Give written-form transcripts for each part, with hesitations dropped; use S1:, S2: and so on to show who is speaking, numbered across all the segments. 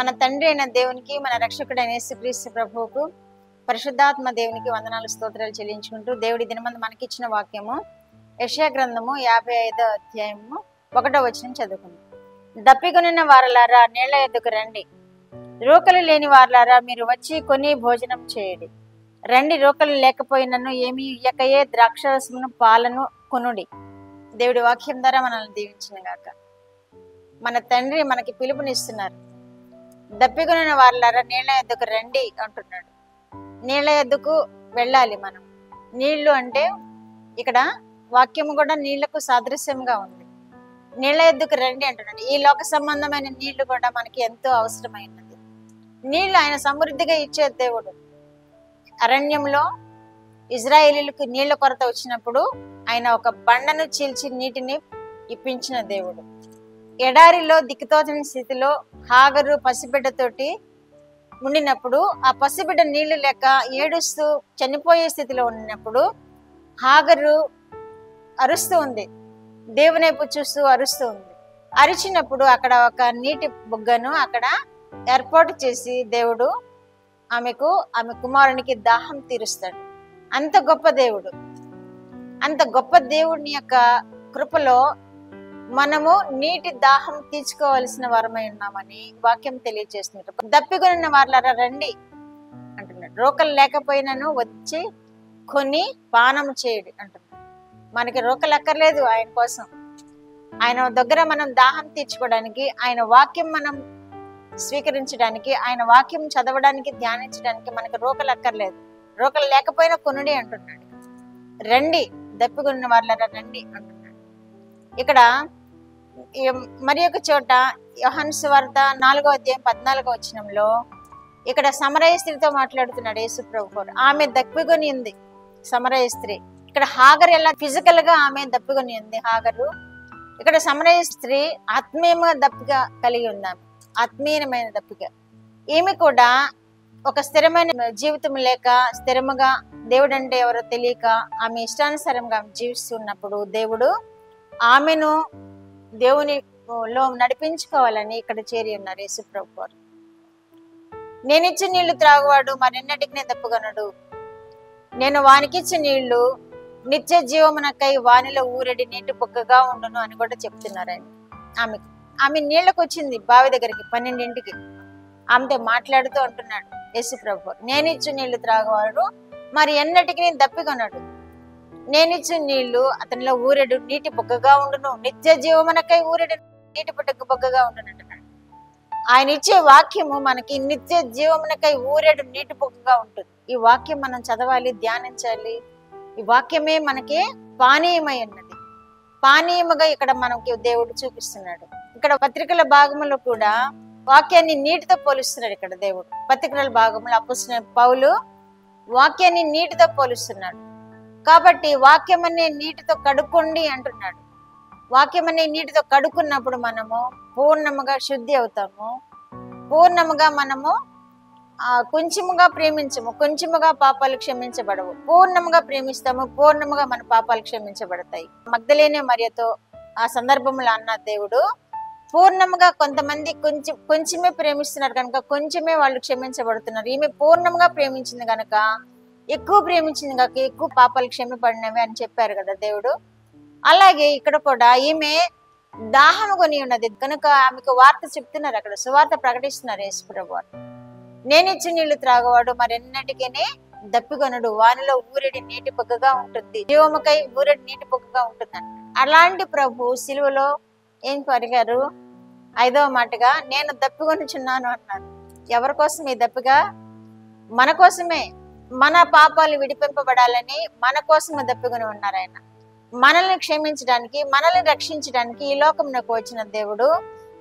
S1: మన తండ్రి అయిన దేవునికి, మన రక్షకుడైన యేసుక్రీస్తు ప్రభువుకు, పరిశుద్ధాత్మ దేవునికి వందనాలు స్తోత్రాలు చెల్లించుకుంటూ దేవుడి దినమందు మనకిచ్చిన వాక్యము యెషయా గ్రంథము 55వ అధ్యాయము 1వ వచనం చదువుకుందాం. దప్పికొనిన వారలారా నీళ్ల యొద్దకు రండి, రోకలు లేని వారలారా మీరు వచ్చి కొని భోజనం చేయండి. రండి, రోకలు లేకపోయినను ఏమీ ఇయ్యకయే ద్రాక్షరసమును పాలను కొనుడి. దేవుడి వాక్యం ద్వారా మనల్ని దీవించిన గాక. మన తండ్రి మనకి పిలుపునిస్తున్నారు. దప్పికొనిన వారలారా నీళ్ల యొద్దకు రండి అంటున్నాడు. నీళ్ల యొద్దకు వెళ్ళాలి మనం. నీళ్లు అంటే ఇక్కడ వాక్యము కూడా నీళ్లకు సాదృశ్యంగా ఉంది. నీళ్ల యొద్దకు రండి అంటున్నాడు. ఈ లోక సంబంధమైన నీళ్లు కూడా మనకి ఎంతో అవసరమైనది. నీళ్లు ఆయన సమృద్ధిగా ఇచ్చే దేవుడు. అరణ్యంలో ఇజ్రాయేలీలకు నీళ్ల కొరత వచ్చినప్పుడు ఆయన ఒక బండను చీల్చి నీటిని ఇప్పించిన దేవుడు. ఎడారిలో దిక్కుతోచని స్థితిలో హాగరు పసిబిడ్డతోటి ఉండినప్పుడు, ఆ పసిబిడ్డ నీళ్లు లేక ఏడుస్తూ చనిపోయే స్థితిలో ఉన్నప్పుడు హాగరు అరుస్తూ ఉంది, దేవుని వైపు చూస్తూ అరుస్తూ ఉంది. అరిచినప్పుడు అక్కడ ఒక నీటి బుగ్గను అక్కడ ఏర్పాటు చేసి దేవుడు ఆమె కుమారునికి దాహం తీరుస్తాడు. అంత గొప్ప దేవుడు. అంత గొప్ప దేవుడిని యొక్క కృపలో మనము నీటి దాహం తీర్చుకోవాల్సిన వారమై ఉన్నామని వాక్యం తెలియజేస్తున్నారు. దప్పికొనిన వారలారా రండి అంటున్నాడు. రోకలు లేకపోయినను వచ్చి కొని పానం చేయడు అంటున్నాడు. మనకి రోకలు అక్కర్లేదు. ఆయన కోసం, ఆయన దగ్గర మనం దాహం తీర్చుకోవడానికి, ఆయన వాక్యం మనం స్వీకరించడానికి, ఆయన వాక్యం చదవడానికి, ధ్యానించడానికి మనకి రోకలు అక్కర్లేదు. రోకలు లేకపోయినా కొనుడి అంటున్నాడు. రండి, దప్పికొనిన వారలారా రండి అంటున్నాడు. ఇక్కడ మరి ఒక చోట యోహాను సువార్త 4వ అధ్యాయం 14వ వచనంలో ఇక్కడ సమరయ స్త్రీతో మాట్లాడుతున్నాడు యేసు ప్రభువు. ఆమె దప్పికొని ఉంది, సమరయ స్త్రీ. ఇక్కడ హాగరు ఎలా ఫిజికల్ గా ఆమె దప్పికొని ఉంది హాగరు. ఇక్కడ సమరయ స్త్రీ ఆత్మీయంగా దప్పిక కలిగి ఉంది. ఆమె ఆత్మీయమైన దప్పిక. ఈమె కూడా ఒక స్థిరమైన జీవితం లేక, స్థిరముగా దేవుడు అంటే ఎవరో తెలియక ఆమె ఇష్టానుసారంగా జీవిస్తున్నప్పుడు దేవుడు ఆమెను దేవునిలో నడిపించుకోవాలని ఇక్కడ చేరి ఉన్నారు యేసు ప్రభువు. నేనిచ్చిన నీళ్లు త్రాగువాడు మరెన్నటికి దప్పుకొనడు, నేను వానికిచ్చిన నీళ్లు నిత్య జీవమునకై వానిలో ఊరెడి నీటి పొక్కగా ఉండును అని కూడా చెప్తున్నారు ఆయన. ఆమె నీళ్లకు వచ్చింది బావి దగ్గరికి 12ంటికి. ఆమెతో మాట్లాడుతూ అంటున్నాడు యేసు ప్రభువు, నేనిచ్చిన నీళ్లు త్రాగువాడు మరి ఎన్నటికి దప్పికొనడు, నేనిచ్చిన నీళ్లు అతనిలో ఊరెడు నీటి పొక్కగా ఉండును, నిత్య జీవమునకై ఊరెడు నీటి పొక్కగా ఉండును అంటున్నాడు. ఆయన ఇచ్చే వాక్యము మనకి నిత్య జీవమునకై ఊరెడు నీటి పొక్కగా ఉంటుంది. ఈ వాక్యం మనం చదవాలి, ధ్యానించాలి. ఈ వాక్యమే మనకి పానీయమై ఉన్నది. పానీయముగా ఇక్కడ మనకి దేవుడు చూపిస్తున్నాడు. ఇక్కడ పత్రికల భాగంలో కూడా వాక్యాన్ని నీటితో పోలుస్తున్నాడు. ఇక్కడ దేవుడు పత్రికల భాగంలో అపోస్తలుడైన పౌలు వాక్యాన్ని నీటితో పోలుస్తున్నాడు. కాబట్టి వాక్యం అనే నీటితో కడుక్కోండి అంటున్నాడు. వాక్యం అనే నీటితో కడుక్కున్నప్పుడు మనము పూర్ణముగా శుద్ధి అవుతాము. పూర్ణముగా మనము కొంచెముగా ప్రేమించము, కొంచెముగా పాపాలు క్షమించబడవు. పూర్ణముగా ప్రేమిస్తాము, పూర్ణముగా మన పాపాలు క్షమించబడతాయి. మగ్దలేనే మరియతో ఆ సందర్భంలో అన్న దేవుడు పూర్ణముగా కొంతమంది కొంచెమే ప్రేమిస్తున్నారు కనుక కొంచెమే వాళ్ళు క్షమించబడుతున్నారు. ఈమె పూర్ణంగా ప్రేమించింది కనుక, ఎక్కువ ప్రేమించింది కనుక ఎక్కువ పాపాలు క్షమిపడినవి అని చెప్పారు కదా దేవుడు. అలాగే ఇక్కడ కూడా ఈమె దాహం కొని ఉన్నది కనుక ఆమెకు వార్త చెప్తున్నారు. అక్కడ సువార్త ప్రకటిస్తున్నారు యేసు ప్రభువు. నేనిచ్చిన నీళ్లు త్రాగవాడు మరెన్నటికీ దప్పికొనడు, వానిలో ఊరెడి నీటి పొక్కగా ఉంటుంది, జీవముకై ఊరెడి నీటి పొక్కగా ఉంటుంది. అలాంటి ప్రభు సిలువలో ఏం పరిగారు? 5వ మాటగా నేను దప్పికొనుచున్నాను అన్నారు. ఎవరి కోసం ఈ దప్పిక? మన కోసమే. మన పాపాలు విడిపింపబడాలని మన కోసమే దప్పికొని ఉన్నారు ఆయన. మనల్ని క్షమించడానికి, మనల్ని రక్షించడానికి ఈ లోకంలోకి వచ్చిన దేవుడు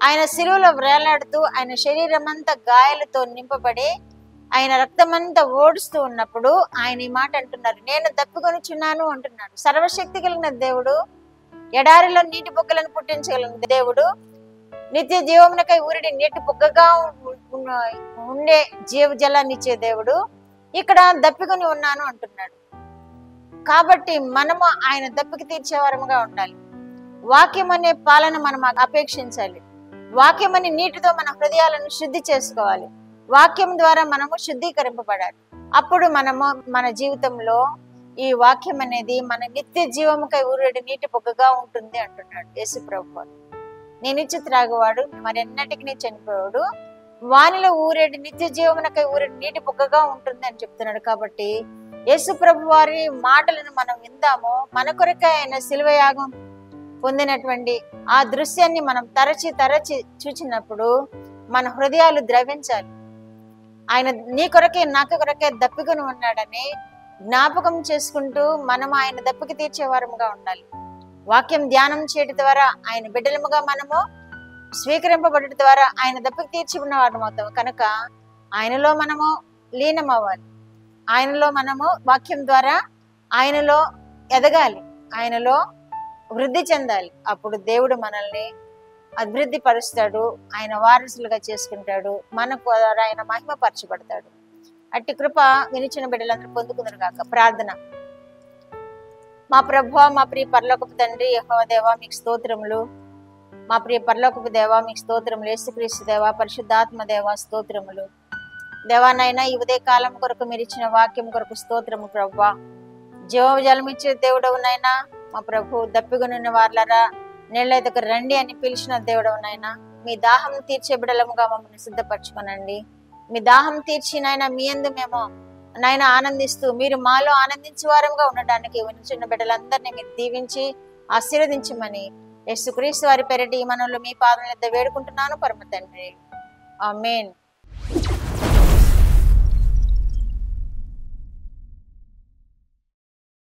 S1: ఆయన సిలువలో వేలాడుతూ ఆయన శరీరం అంతా గాయాలతో నింపబడి ఆయన రక్తమంతా ఓడుస్తూ ఉన్నప్పుడు ఆయన ఈ మాట అంటున్నారు, నేను దప్పికొనుచున్నాను అంటున్నాడు. సర్వశక్తి కలిగిన దేవుడు, ఎడారిలో నీటి బొగ్గలను పుట్టించగలిగిన దేవుడు, నిత్య జీవమునకై ఊరిడి నీటి బొగ్గగా ఉండే జీవజలాన్ని ఇచ్చే దేవుడు ఇక్కడ దప్పికొని ఉన్నాను అంటున్నాడు. కాబట్టి మనము ఆయన దప్పిక తీర్చేవారముగా ఉండాలి. వాక్యం అనే పాలన మనం అపేక్షించాలి. వాక్యం అనే నీటితో మన హృదయాలను శుద్ధి చేసుకోవాలి. వాక్యం ద్వారా మనము శుద్ధీకరింపబడాలి. అప్పుడు మనము మన జీవితంలో ఈ వాక్యం అనేది మన నిత్య జీవముకై ఊరేడు నీటి బొగ్గగా ఉంటుంది అంటున్నాడు యేసు ప్రభువు. నేనిచ్చి త్రాగువాడు మరెన్నటికి చనిపోయాడు, వానిలో ఊరేడు నిత్య జీవమునకై ఊరేడు నీటి బొగ్గగా ఉంటుంది అని చెప్తున్నాడు. కాబట్టి యేసు ప్రభు వారి మాటలను మనం విందాము. మన కొరకై ఆయన శిలువ యాగం పొందినటువంటి ఆ దృశ్యాన్ని మనం తరచి చూచినప్పుడు మన హృదయాలు ద్రవించాలి. ఆయన నీ కొరకే నాకు కొరకే దప్పికొని ఉన్నాడని జ్ఞాపకం చేసుకుంటూ మనం ఆయన దప్పిక తీర్చేవారముగా ఉండాలి. వాక్యం ధ్యానం చేయడం ద్వారా ఆయన బిడ్డలముగా మనము స్వీకరింపబడటం ద్వారా ఆయన దప్పిక తీర్చి ఉన్న వారం అవుతాం. కనుక ఆయనలో మనము లీనమవ్వాలి. ఆయనలో మనము వాక్యం ద్వారా ఆయనలో ఎదగాలి, ఆయనలో వృద్ధి చెందాలి. అప్పుడు దేవుడు మనల్ని అభివృద్ధి పరుస్తాడు, ఆయన వారసులుగా చేసుకుంటాడు, మనకు ఆయన మహిమపరచబడతాడు. అట్టి కృప వినిచిన బిడ్డలందరూ పొందుకుందరు గాక. ప్రార్థన. మా ప్రభువా, మా ప్రియ పరలోకపు తండ్రి యెహోవా దేవా, మీకు స్తోత్రములు. మా ప్రియ పరలోకపు దేవా, మీకు స్తోత్రములు. యేసుక్రీస్తు దేవా, పరిశుద్ధాత్మ దేవా, స్తోత్రములు. దేవానైనా ఈ ఉదయ కాలం కొరకు మీరు ఇచ్చిన వాక్యం కొరకు స్తోత్రము ప్రభువా. జీవజలం ఇచ్చే దేవుడవునైనా మా ప్రభు, దప్పిగొనున్న వార్లరా నీళ్ళ దగ్గర రండి అని పిలిచిన దేవుడవునైనా మీ దాహం తీర్చే బిడలముగా మమ్మల్ని సిద్ధపరచుకోనండి. మీ దాహం తీర్చినైనా మీ యందు మేము నాయన ఆనందిస్తూ మీరు మాలో ఆనందించే వారంగా ఉండడానికి చిన్న బిడ్డలందరినీ మీరు దీవించి ఆశీర్వదించమని యేసుక్రీస్తు వారి పేరిట ఈ మనవులు మీ పాదం వద్ద వేడుకుంటున్నాను పరమ తండ్రి. ఆమేన్.